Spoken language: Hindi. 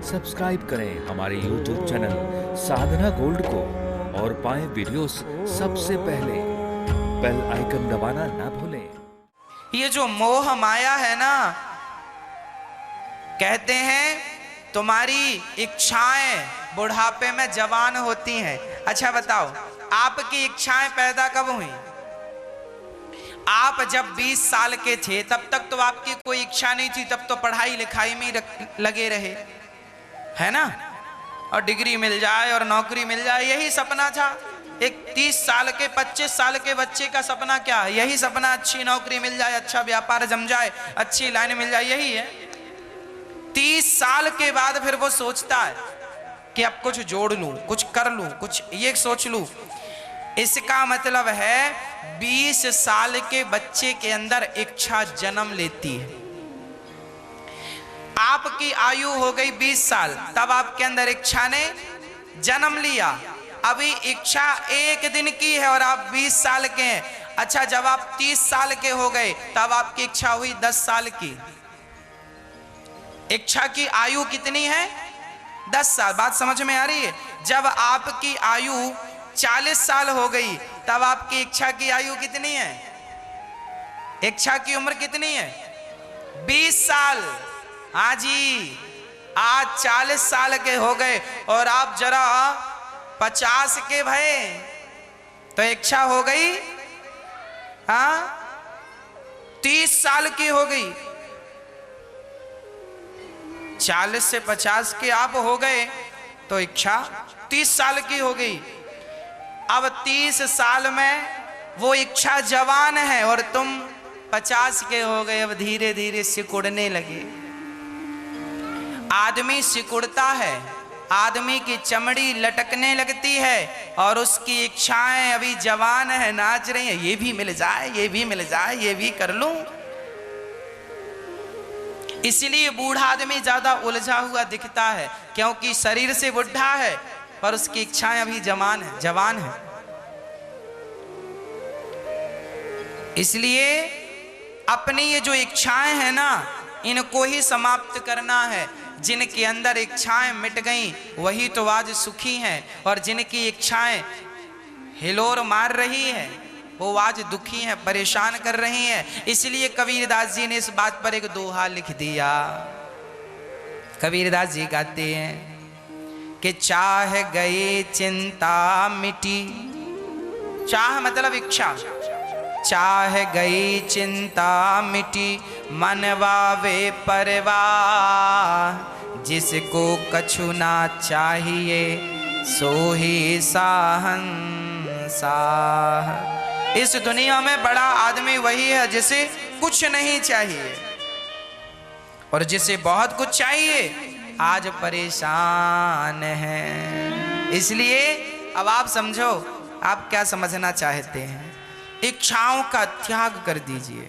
सब्सक्राइब करें हमारे YouTube चैनल साधना गोल्ड को और पाएं वीडियोस सबसे पहले। बेल आइकन दबाना ना भूलें। ये जो मोह माया है ना, कहते हैं तुम्हारी इच्छाएं बुढ़ापे में जवान होती हैं। अच्छा बताओ, आपकी इच्छाएं पैदा कब हुई? आप जब 20 साल के थे तब तक तो आपकी कोई इच्छा नहीं थी, तब तो पढ़ाई लिखाई में लगे रहे, है ना? और डिग्री मिल जाए और नौकरी मिल जाए, यही सपना था। एक 30 साल के 25 साल के बच्चे का सपना क्या है? यही सपना, अच्छी नौकरी मिल जाए, अच्छा व्यापार जम जाए, अच्छी लाइन मिल जाए, यही है। 30 साल के बाद फिर वो सोचता है कि अब कुछ जोड़ लूं, कुछ कर लूं, कुछ ये सोच लूं। इसका मतलब है 20 साल के बच्चे के अंदर इच्छा जन्म लेती है। आपकी आयु हो गई 20 साल, तब आपके अंदर इच्छा ने जन्म लिया। अभी इच्छा एक दिन की है और आप 20 साल के हैं। अच्छा, जब आप 30 साल के हो गए तब आपकी इच्छा हुई 10 साल की। इच्छा की आयु कितनी है? 10 साल। बात समझ में आ रही है? जब आपकी आयु 40 साल हो गई तब आपकी इच्छा की आयु कितनी है? इच्छा की उम्र कितनी है? 20 साल। हाँ जी, आज 40 साल के हो गए और आप जरा 50 के भये तो इच्छा हो गई 30 साल की हो गई। 40 से 50 के आप हो गए तो इच्छा 30 साल की हो गई। अब 30 साल में वो इच्छा जवान है और तुम 50 के हो गए। अब धीरे धीरे सिकुड़ने लगे। आदमी सिकुड़ता है, आदमी की चमड़ी लटकने लगती है और उसकी इच्छाएं अभी जवान है, नाच रही है, ये भी मिल जाए, ये भी मिल जाए, ये भी कर लूं। इसलिए बूढ़ा आदमी ज्यादा उलझा हुआ दिखता है, क्योंकि शरीर से बुढ़ा है पर उसकी इच्छाएं अभी जवान है। इसलिए अपनी ये जो इच्छाएं हैं ना, इनको ही समाप्त करना है। जिनके अंदर इच्छाएं मिट गईं वही तो आज सुखी हैं, और जिनकी इच्छाएं हिलोर मार रही है वो आज दुखी हैं, परेशान कर रही हैं। इसलिए कबीरदास जी ने इस बात पर एक दोहा लिख दिया। कबीरदास जी गाते हैं कि चाह गए चिंता मिटी। चाह मतलब इच्छा। चाह गई चिंता मिटी, मनवावे परवाह। जिसको कछु ना चाहिए सो ही साहंसाह। इस दुनिया में बड़ा आदमी वही है जिसे कुछ नहीं चाहिए, और जिसे बहुत कुछ चाहिए आज परेशान है। इसलिए अब आप समझो, आप क्या समझना चाहते हैं? इच्छाओं का त्याग कर दीजिए।